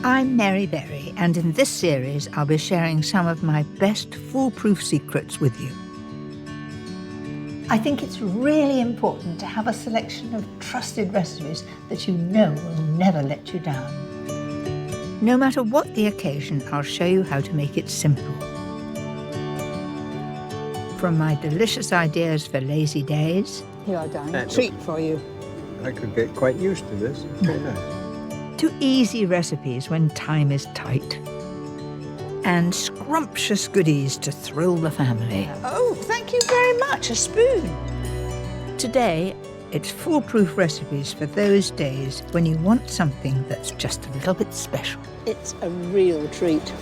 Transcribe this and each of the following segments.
I'm Mary Berry, and in this series I'll be sharing some of my best foolproof secrets with you. I think it's really important to have a selection of trusted recipes that you know will never let you down. No matter what the occasion, I'll show you how to make it simple. From my delicious ideas for lazy days... Here, darling, a treat for you. I could get quite used to this. It's very nice. To easy recipes when time is tight. And scrumptious goodies to thrill the family. Oh, thank you very much. A spoon. Today, it's foolproof recipes for those days when you want something that's just a little bit special. It's a real treat.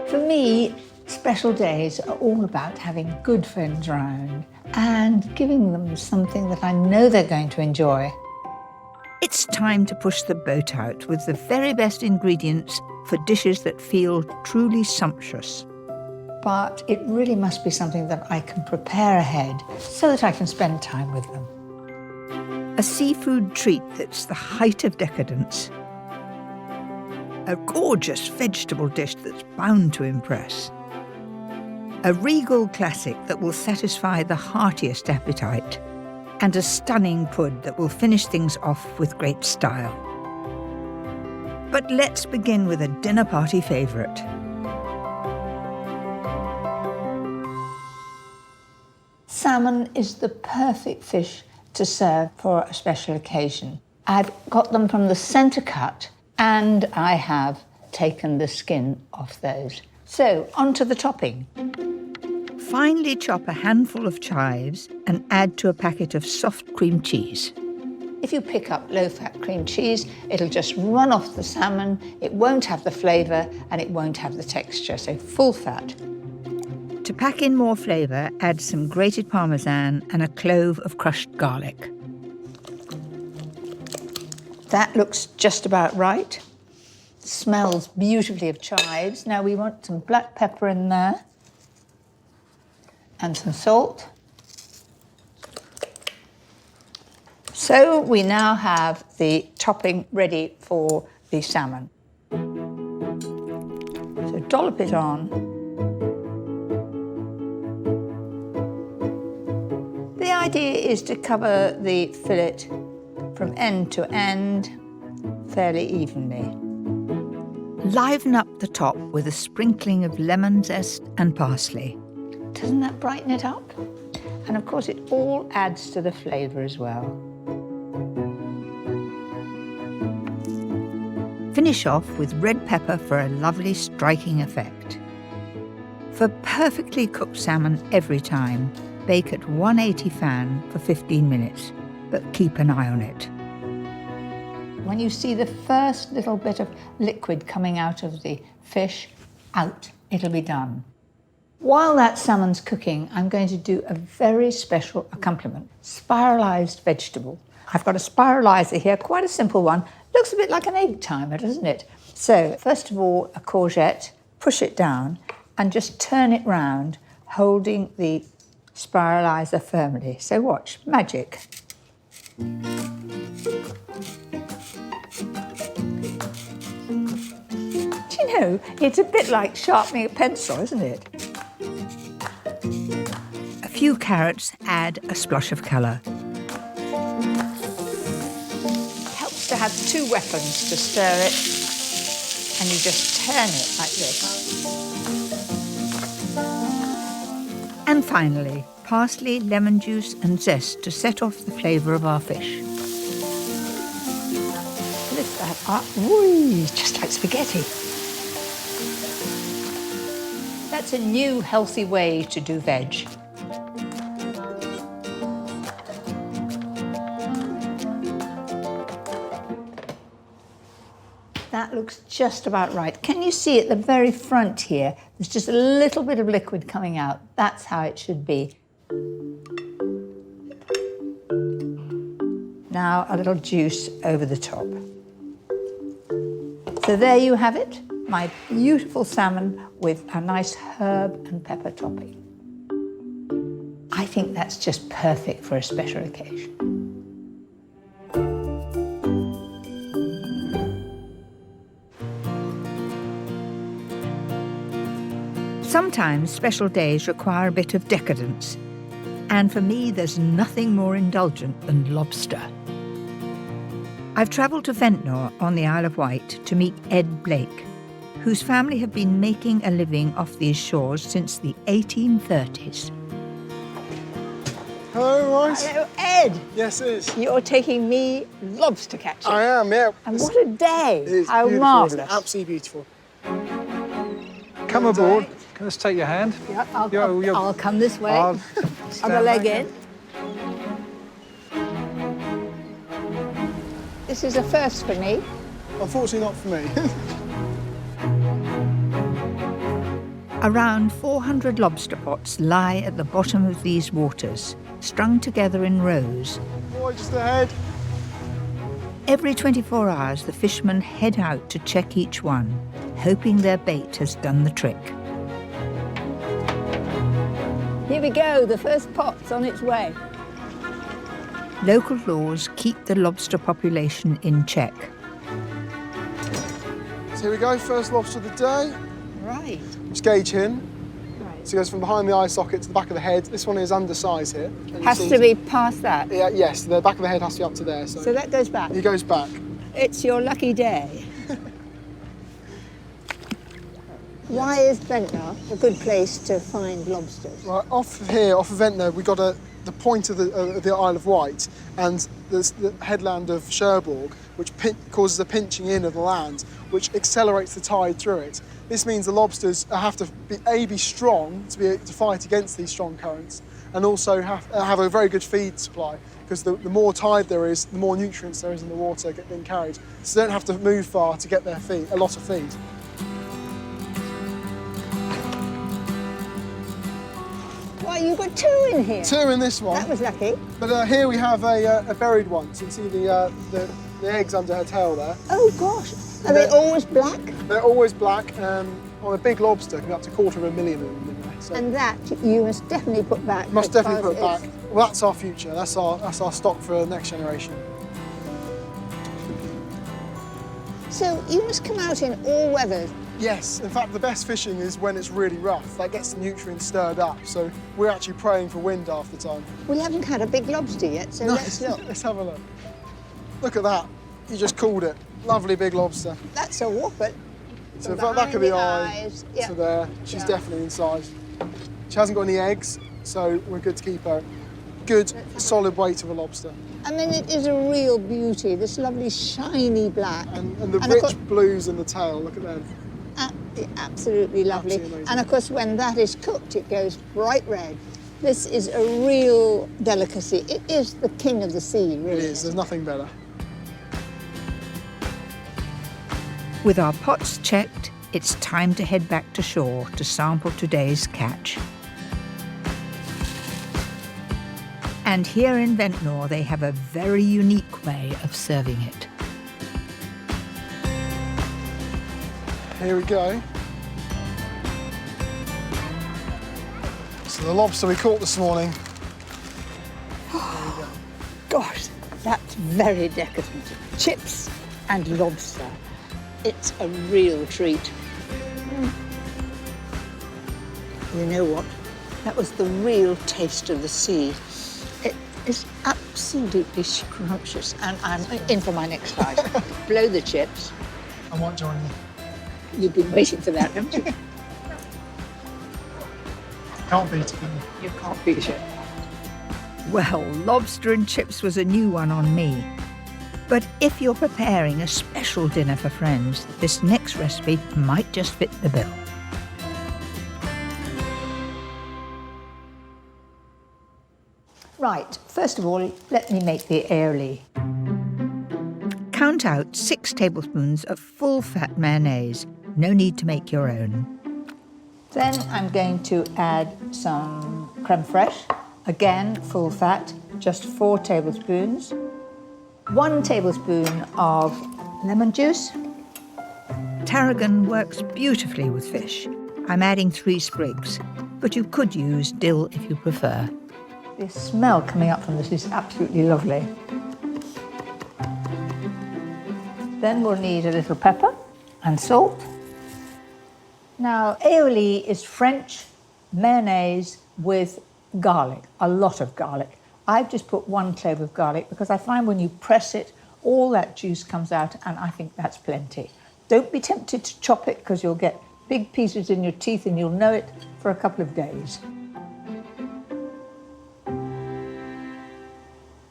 For me, special days are all about having good friends around and giving them something that I know they're going to enjoy. It's time to push the boat out with the very best ingredients for dishes that feel truly sumptuous. But it really must be something that I can prepare ahead so that I can spend time with them. A seafood treat that's the height of decadence. A gorgeous vegetable dish that's bound to impress. A regal classic that will satisfy the heartiest appetite. And a stunning pud that will finish things off with great style. But let's begin with a dinner party favourite. Salmon is the perfect fish to serve for a special occasion. I've got them from the centre cut and I have taken the skin off those. So, onto the topping. Finely chop a handful of chives and add to a packet of soft cream cheese. If you pick up low-fat cream cheese, it'll just run off the salmon, it won't have the flavour and it won't have the texture, so full fat. To pack in more flavour, add some grated parmesan and a clove of crushed garlic. That looks just about right. Smells beautifully of chives. Now we want some black pepper in there. And some salt. So we now have the topping ready for the salmon. So dollop it on. The idea is to cover the fillet from end to end fairly evenly. Liven up the top with a sprinkling of lemon zest and parsley. Doesn't that brighten it up? And of course, it all adds to the flavour as well. Finish off with red pepper for a lovely striking effect. For perfectly cooked salmon every time, bake at 180 fan for 15 minutes, but keep an eye on it. When you see the first little bit of liquid coming out of the fish, out, it'll be done. While that salmon's cooking, I'm going to do a very special accompaniment, spiralized vegetable. I've got a spiralizer here, quite a simple one. Looks a bit like an egg timer, doesn't it? So, first of all, a courgette, push it down and just turn it round, holding the spiralizer firmly. So watch, magic. Do you know, it's a bit like sharpening a pencil, isn't it? A few carrots add a splash of colour. Helps to have two weapons to stir it, and you just turn it like this. And finally, parsley, lemon juice and zest to set off the flavour of our fish. Lift that up. Whee, just like spaghetti. That's a new healthy way to do veg. That looks just about right. Can you see at the very front here, there's just a little bit of liquid coming out. That's how it should be. Now a little juice over the top. So there you have it, my beautiful salmon with a nice herb and pepper topping. I think that's just perfect for a special occasion. Sometimes special days require a bit of decadence. And for me, there's nothing more indulgent than lobster. I've travelled to Ventnor on the Isle of Wight to meet Ed Blake, whose family have been making a living off these shores since the 1830s. Hello, right? Hello, Ed. Yes, it is. You're taking me lobster catching. I am, yeah. And what a day. It's How beautiful, marvellous. isn't it? Absolutely beautiful. Come aboard. Can I just take your hand? Yeah, I'll come this way. I'll On stand the leg back. in. This is a first for me. Unfortunately, not for me. Around 400 lobster pots lie at the bottom of these waters, strung together in rows. Boy, just ahead. Every 24 hours, the fishermen head out to check each one, hoping their bait has done the trick. Here we go, the first pot's on its way. Local laws keep the lobster population in check. So here we go, first lobster of the day. Right. Just gauge in. Right. So it goes from behind the eye socket to the back of the head. This one is undersized here. And you Has see- to be past that. Yeah, yes, the back of the head has to be up to there. So, So that goes back. he goes back. It's your lucky day. Why is Ventnor a good place to find lobsters? Right, off of here, off of Ventnor, we got the point of the Isle of Wight, and there's the headland of Cherbourg, which causes a pinching in of the land, which accelerates the tide through it. This means the lobsters have to be strong to be able to fight against these strong currents, and also have a very good feed supply, because the more tide there is, the more nutrients there is in the water being carried. So they don't have to move far to get their feed, a lot of feed. Well, you've got two in here. Two in this one. That was lucky. But here we have a buried one. So you can see the eggs under her tail there. Oh, gosh. Are they always black? They're always black. On a big lobster, can be up to 250,000 of them in there. So And that you must definitely put back. must definitely put because it back. Well, that's our future. That's our stock for the next generation. So you must come out in all weathers. Yes, in fact, the best fishing is when it's really rough. That gets the nutrients stirred up. So we're actually praying for wind half the time. We haven't had a big lobster yet, so let's look. Let's have a look. Look at that. You just called it. Lovely big lobster. That's a whopper. So From the back of the behind eye eyes, yeah. to there. She's Yeah. definitely inside. She hasn't got any eggs, so we're good to keep her. Good, solid weight of a lobster. I mean, it is a real beauty, this lovely shiny black. And the of rich course, blues in the tail, look at them. absolutely lovely. Absolutely amazing. And of course, when that is cooked, it goes bright red. This is a real delicacy. It is the king of the sea, really. It is, there's nothing better. With our pots checked, it's time to head back to shore to sample today's catch. And here in Ventnor, they have a very unique way of serving it. Here we go. So the lobster we caught this morning. Gosh, that's very decadent. Chips and lobster. It's a real treat. You know what? That was the real taste of the sea. It is absolutely scrumptious. And I'm in for my next slice. Blow the chips. I might join you. You've been waiting for that, haven't you? Can't beat it, can you? You can't beat it. Well, lobster and chips was a new one on me. But if you're preparing a special dinner for friends, this next recipe might just fit the bill. Right, first of all, let me make the aioli. Count out 6 tablespoons of full-fat mayonnaise. No need to make your own. Then I'm going to add some creme fraiche. Again, full fat, just 4 tablespoons. 1 tablespoon of lemon juice. Tarragon works beautifully with fish. I'm adding 3 sprigs, but you could use dill if you prefer. The smell coming up from this is absolutely lovely. Then we'll need a little pepper and salt. Now, aioli is French mayonnaise with garlic, a lot of garlic. I've just put 1 clove of garlic because I find when you press it, all that juice comes out, and I think that's plenty. Don't be tempted to chop it because you'll get big pieces in your teeth and you'll know it for a couple of days.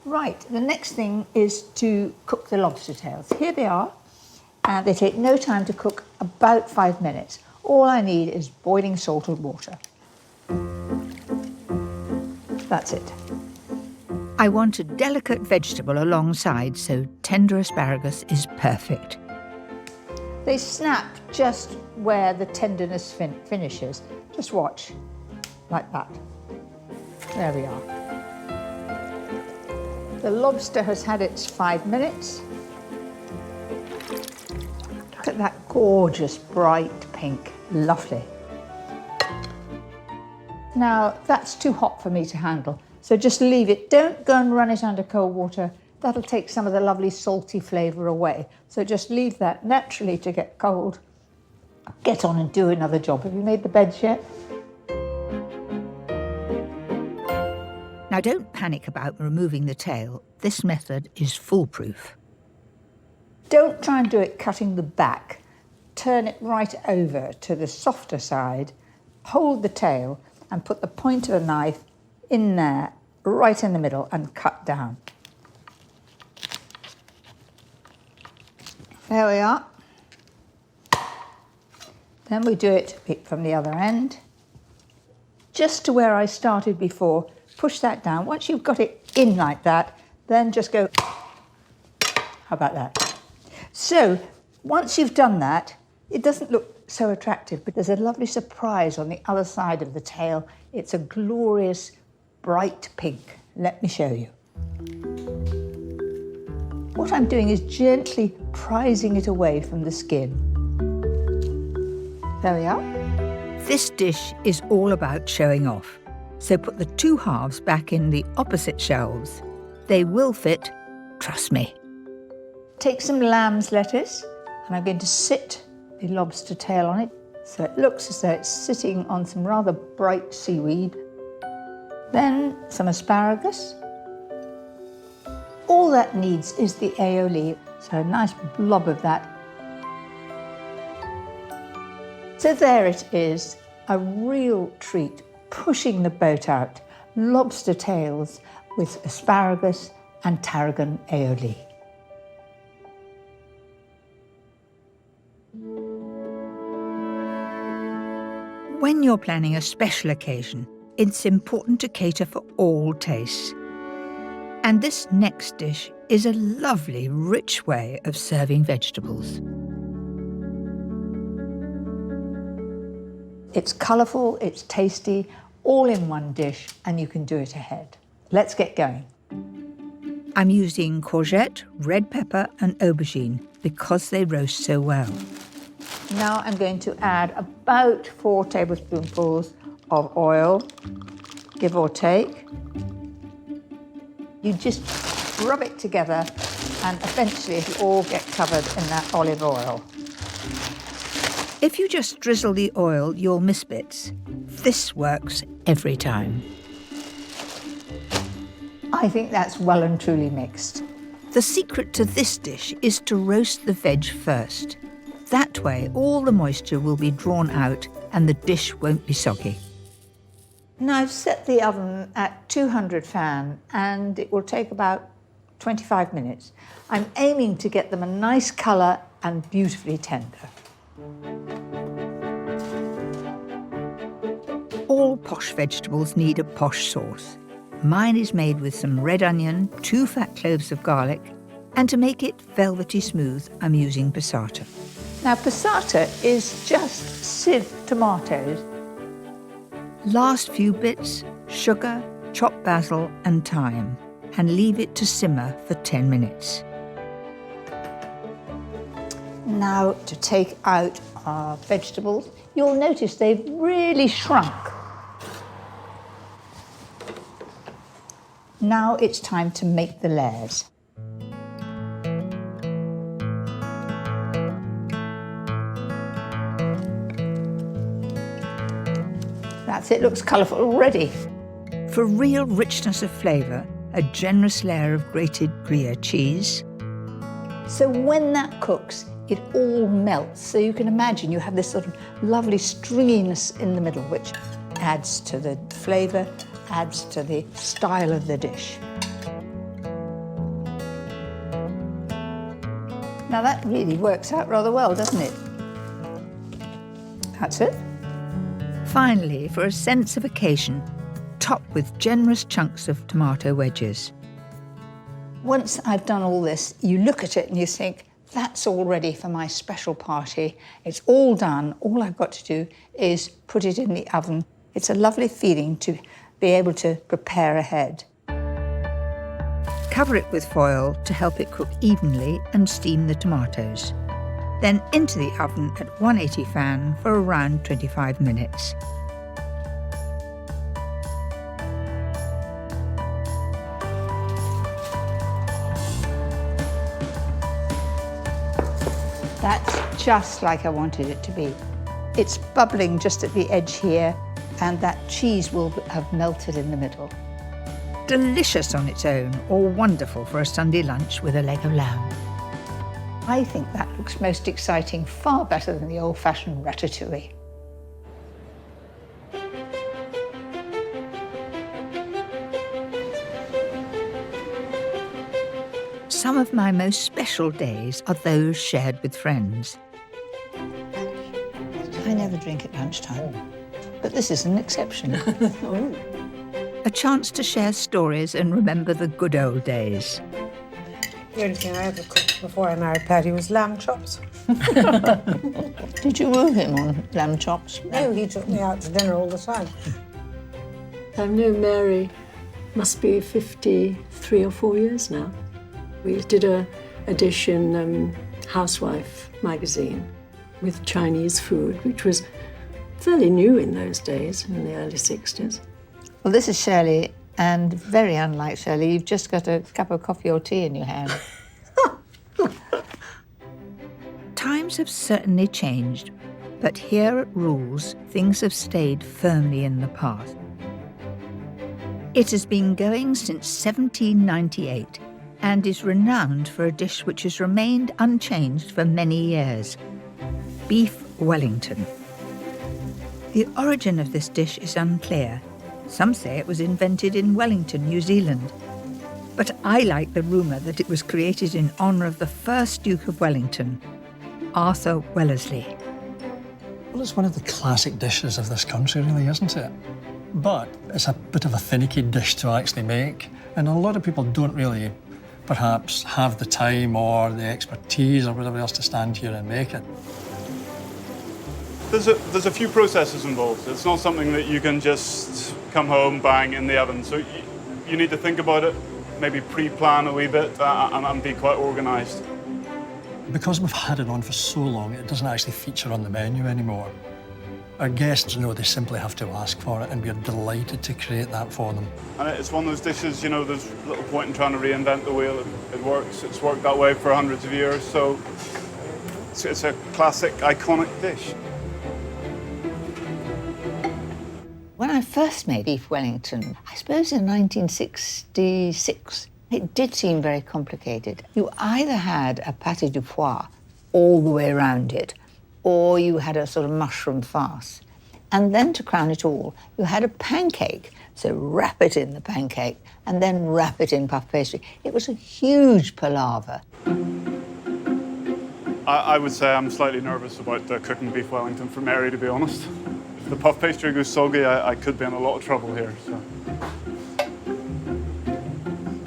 Right, the next thing is to cook the lobster tails. Here they are, and they take no time to cook, about 5 minutes. All I need is boiling salted water. That's it. I want a delicate vegetable alongside, so tender asparagus is perfect. They snap just where the tenderness finishes. Just watch, like that. There we are. The lobster has had its 5 minutes. Look at that gorgeous bright pink, lovely. Now that's too hot for me to handle, so just leave it. Don't go and run it under cold water. That'll take some of the lovely salty flavour away. So just leave that naturally to get cold. Get on and do another job. Have you made the beds yet? Now don't panic about removing the tail. This method is foolproof. Don't try and do it cutting the back. Turn it right over to the softer side, hold the tail and put the point of a knife in there, right in the middle, and cut down. There we are. Then we do it from the other end. Just to where I started before, push that down. Once you've got it in like that, then just go, how about that? So, once you've done that, it doesn't look so attractive, but there's a lovely surprise on the other side of the tail. It's a glorious, bright pink. Let me show you. What I'm doing is gently prizing it away from the skin. There we are. This dish is all about showing off. So put the 2 halves back in the opposite shelves. They will fit, trust me. Take some lamb's lettuce, and I'm going to sit the lobster tail on it, so it looks as though it's sitting on some rather bright seaweed. Then some asparagus. All that needs is the aioli, so a nice blob of that. So there it is, a real treat, pushing the boat out, lobster tails with asparagus and tarragon aioli. When you're planning a special occasion, it's important to cater for all tastes. And this next dish is a lovely, rich way of serving vegetables. It's colourful, it's tasty, all in one dish, and you can do it ahead. Let's get going. I'm using courgette, red pepper and aubergine because they roast so well. Now I'm going to add about 4 tablespoonfuls of oil, give or take. You just rub it together and eventually it'll all get covered in that olive oil. If you just drizzle the oil, you'll miss bits. This works every time. I think that's well and truly mixed. The secret to this dish is to roast the veg first. That way, all the moisture will be drawn out and the dish won't be soggy. Now I've set the oven at 200 fan and it will take about 25 minutes. I'm aiming to get them a nice colour and beautifully tender. All Posh vegetables need a Posh sauce. Mine is made with some red onion, 2 fat cloves of garlic, and to make it velvety smooth, I'm using passata. Now passata is just sieved tomatoes. Last few bits, sugar, chopped basil and thyme, and leave it to simmer for 10 minutes. Now to take out our vegetables, you'll notice they've really shrunk. Now it's time to make the layers. That's it, looks colourful already. For real richness of flavour, a generous layer of grated Gruyere cheese. So when that cooks, it all melts. So you can imagine you have this sort of lovely stringiness in the middle, which adds to the flavour, adds to the style of the dish. Now that really works out rather well, doesn't it? That's it. Finally, for a sense of occasion, top with generous chunks of tomato wedges. Once I've done all this, you look at it and you think, that's all ready for my special party. It's all done. All I've got to do is put it in the oven. It's a lovely feeling to be able to prepare ahead. Cover it with foil to help it cook evenly and steam the tomatoes. Then into the oven at 180 fan for around 25 minutes. That's just like I wanted it to be. It's bubbling just at the edge here, and that cheese will have melted in the middle. Delicious on its own, or wonderful for a Sunday lunch with a leg of lamb. I think that looks most exciting, far better than the old-fashioned ratatouille. Some of my most special days are those shared with friends. I never drink at lunchtime, but this is an exception. A chance to share stories and remember the good old days. The only thing I ever cooked before I married Paddy was lamb chops. Did you woo him on lamb chops? No, he took me out to dinner all the time. I've known Mary, must be 53 or 4 years now. We did a dish in Housewife magazine with Chinese food, which was fairly new in those days, in the early 60s. Well, this is Shirley, and very unlike Shirley, you've just got a cup of coffee or tea in your hand. Times have certainly changed, but here at Rules, things have stayed firmly in the past. It has been going since 1798 and is renowned for a dish which has remained unchanged for many years: beef Wellington. The origin of this dish is unclear. Some say it was invented in Wellington, New Zealand. But I like the rumour that it was created in honour of the first Duke of Wellington, Arthur Wellesley. Well, it's one of the classic dishes of this country, really, isn't it? But it's a bit of a finicky dish to actually make, and a lot of people don't really perhaps have the time or the expertise or whatever else to stand here and make it. There's a few processes involved. It's not something that you can just come home, bang, in the oven. So you need to think about it, maybe pre-plan a wee bit and be quite organised. Because we've had it on for so long, it doesn't actually feature on the menu anymore. Our guests know they simply have to ask for it, and we're delighted to create that for them. And it's one of those dishes, you know, there's little point in trying to reinvent the wheel. It works. It's worked that way for hundreds of years. So it's a classic, iconic dish. When I first made beef Wellington, I suppose in 1966, it did seem very complicated. You either had a pâté de foie all the way around it, or you had a sort of mushroom farce. And then to crown it all, you had a pancake. So wrap it in the pancake and then wrap it in puff pastry. It was a huge palaver. I would say I'm slightly nervous about cooking beef Wellington for Mary, to be honest. If the puff pastry goes soggy, I could be in a lot of trouble here. So.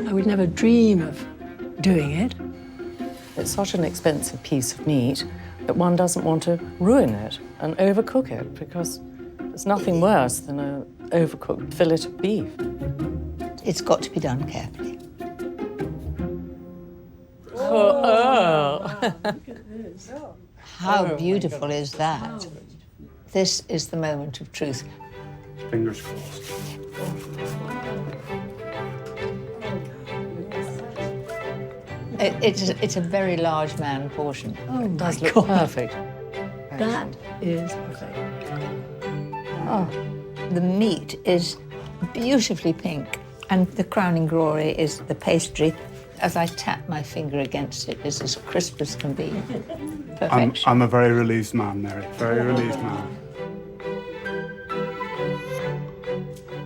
I would never dream of doing it. It's such an expensive piece of meat that one doesn't want to ruin it and overcook it, because there's nothing worse than an overcooked fillet of beef. It's got to be done carefully. How beautiful is that? This is the moment of truth. Fingers crossed. It's a very large man portion. Oh, It does my look God. perfect. That is perfect. Oh, the meat is beautifully pink, and the crowning glory is the pastry. As I tap my finger against it, it's as crisp as can be. Perfection. I'm a very relieved man, Mary. Very relieved man.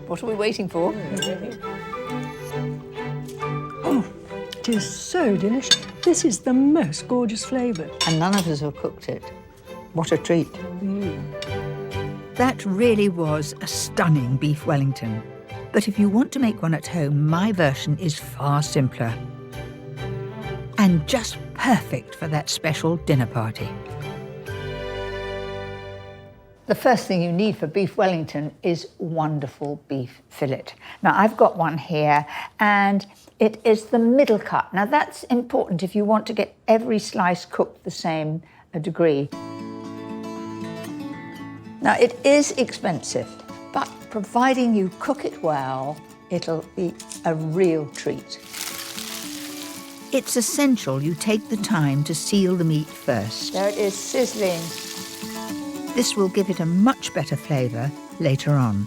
What are we waiting for? Oh, it is so delicious. This is the most gorgeous flavour. And none of us have cooked it. What a treat. That really was a stunning beef Wellington. But if you want to make one at home, my version is far simpler. And just perfect for that special dinner party. The first thing you need for beef Wellington is wonderful beef fillet. Now, I've got one here, and it is the middle cut. Now, that's important if you want to get every slice cooked the same degree. Now, it is expensive, but providing you cook it well, it'll be a real treat. It's essential you take the time to seal the meat first. There it is, sizzling. This will give it a much better flavour later on.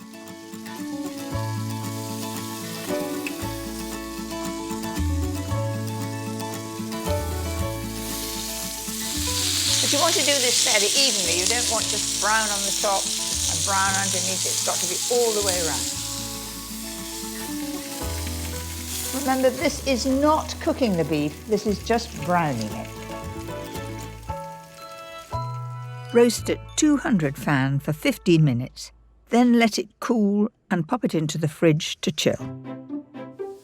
But you want to do this fairly evenly. You don't want just brown on the top and brown underneath. It's got to be all the way around. Remember, this is not cooking the beef. This is just browning it. Roast at 200 fan for 15 minutes, then let it cool and pop it into the fridge to chill.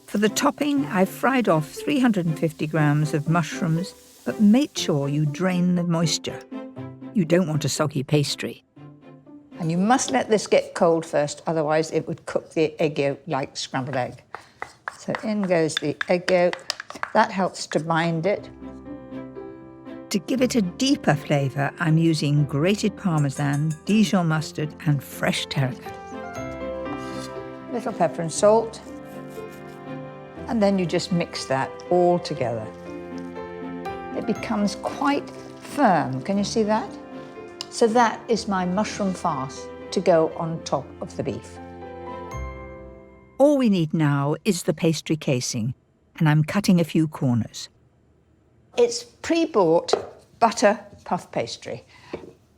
For the topping, I've fried off 350 grams of mushrooms, but make sure you drain the moisture. You don't want a soggy pastry. And you must let this get cold first, otherwise it would cook the egg yolk like scrambled egg. So in goes the egg yolk. That helps to bind it. To give it a deeper flavour, I'm using grated parmesan, Dijon mustard and fresh tarragon. Little pepper and salt. And then you just mix that all together. It becomes quite firm. Can you see that? So that is my mushroom farce to go on top of the beef. All we need now is the pastry casing, and I'm cutting a few corners. It's pre-bought butter puff pastry.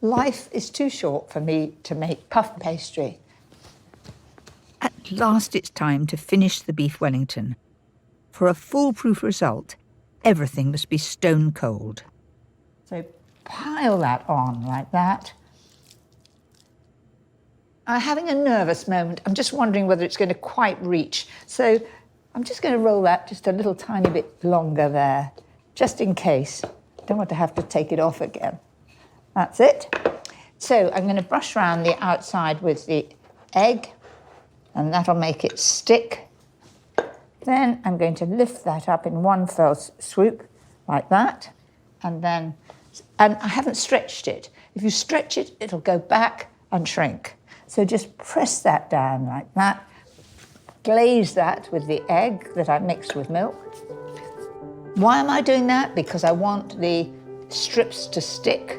Life is too short for me to make puff pastry. At last it's time to finish the beef Wellington. For a foolproof result, everything must be stone cold. So pile that on like that. I'm having a nervous moment. I'm just wondering whether it's going to quite reach. So I'm just going to roll that just a little tiny bit longer there, just in case. Don't want to have to take it off again. That's it. So I'm going to brush around the outside with the egg, and that'll make it stick. Then I'm going to lift that up in one fell swoop, like that. And I haven't stretched it. If you stretch it, it'll go back and shrink. So just press that down like that. Glaze that with the egg that I mixed with milk. Why am I doing that? Because I want the strips to stick.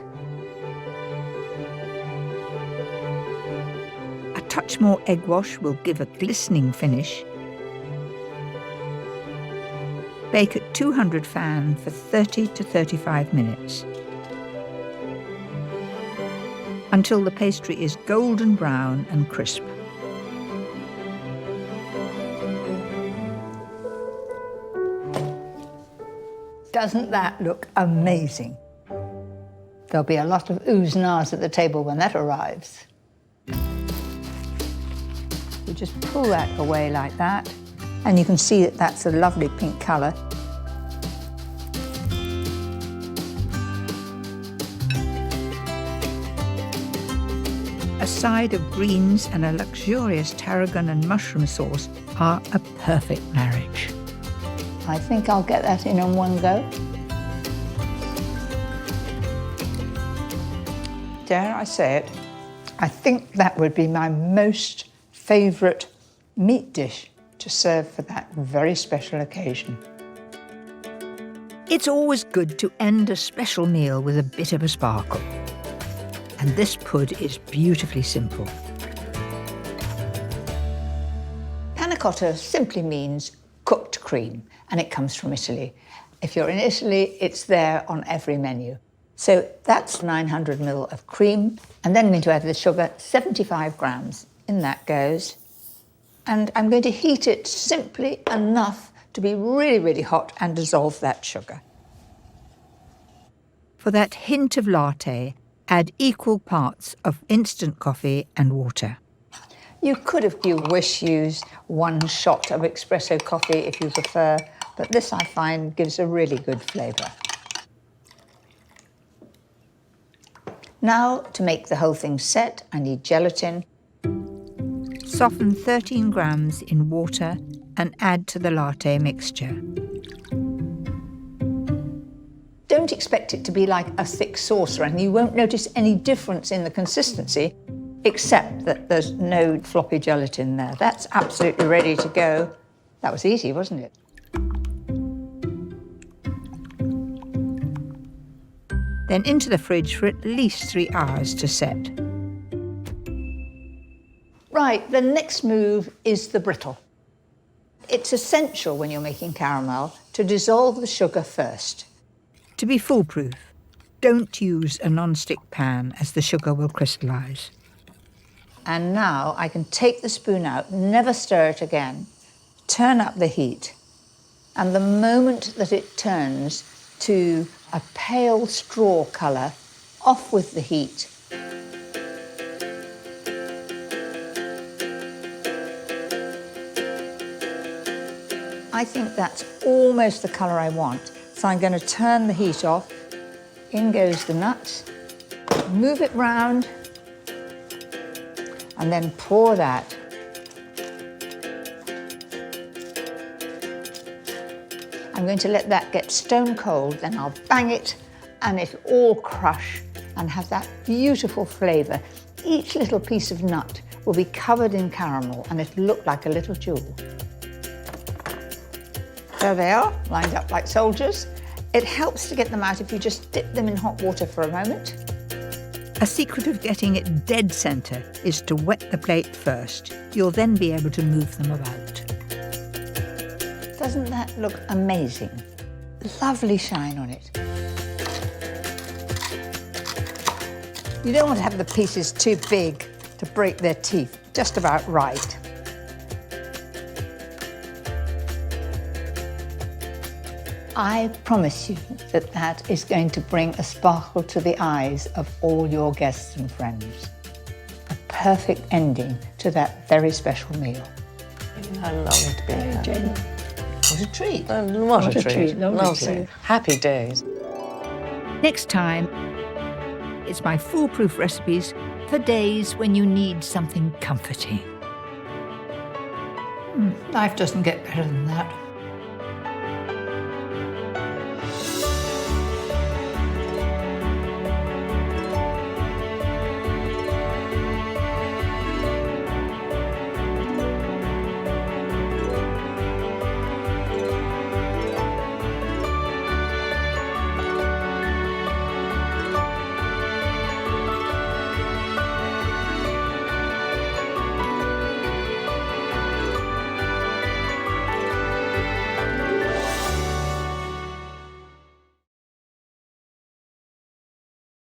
A touch more egg wash will give a glistening finish. Bake at 200 fan for 30 to 35 minutes. Until the pastry is golden brown and crisp. Doesn't that look amazing? There'll be a lot of oohs and ahs at the table when that arrives. You just pull that away like that, and you can see that that's a lovely pink colour. A side of greens and a luxurious tarragon and mushroom sauce are a perfect marriage. I think I'll get that in on one go. Dare I say it, I think that would be my most favourite meat dish to serve for that very special occasion. It's always good to end a special meal with a bit of a sparkle. And this pud is beautifully simple. Panna cotta simply means cooked cream, and it comes from Italy. If you're in Italy, it's there on every menu. So that's 900 ml of cream, and then I'm going to add the sugar, 75 grams. In that goes. And I'm going to heat it simply enough to be really, really hot and dissolve that sugar. For that hint of latte, add equal parts of instant coffee and water. You could, if you wish, use 1 shot of espresso coffee if you prefer, but this I find gives a really good flavour. Now, to make the whole thing set, I need gelatin. Soften 13 grams in water and add to the latte mixture. Don't expect it to be like a thick sauce or anything. You won't notice any difference in the consistency, except that there's no floppy gelatin there. That's absolutely ready to go. That was easy, wasn't it? Then into the fridge for at least 3 hours to set. Right, the next move is the brittle. It's essential when you're making caramel to dissolve the sugar first. To be foolproof, don't use a non-stick pan as the sugar will crystallise. And now I can take the spoon out, never stir it again, turn up the heat, and the moment that it turns to a pale straw colour, off with the heat. I think that's almost the colour I want, so I'm going to turn the heat off. In goes the nuts, move it round, and then pour that. I'm going to let that get stone cold, then I'll bang it and it'll all crush and have that beautiful flavour. Each little piece of nut will be covered in caramel and it'll look like a little jewel. There they are, lined up like soldiers. It helps to get them out if you just dip them in hot water for a moment. A secret of getting it dead centre is to wet the plate first. You'll then be able to move them about. Doesn't that look amazing? Lovely shine on it. You don't want to have the pieces too big to break their teeth, just about right. I promise you that that is going to bring a sparkle to the eyes of all your guests and friends. A perfect ending to that very special meal. I loved being here. Jane. What a treat. What a treat. Lovely. Happy days. Next time, it's my foolproof recipes for days when you need something comforting. Life doesn't get better than that.